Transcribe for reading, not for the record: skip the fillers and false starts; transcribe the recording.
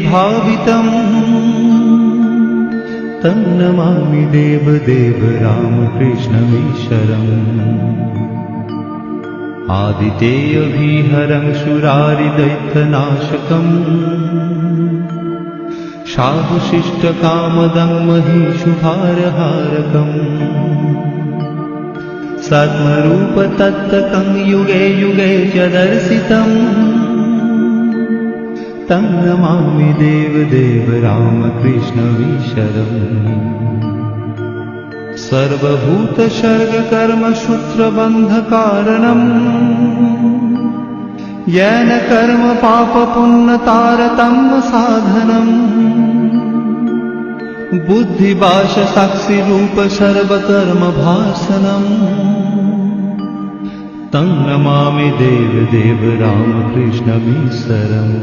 भावितम् तं नमामि देवदेव रामकृष्णमीश्वरम् आदितेयविहरं शूरारिदैत्यनाशकम् साधुशिष्टकामदं महिषुभारहारकम् सत्मरूपतत्तकं युगे युगे च दर्शितम् तं नमामि देवदेव रामकृष्णमीश्वरम् सर्वभूतसर्गकर्मसूत्रबन्धकारणम् येन कर्म पापपुण्यतारतम्य साधनम् बुद्धिभाषसाक्षिरूप सर्वकर्मभासनम् तं नमामि देवदेव रामकृष्णमीश्वरम्।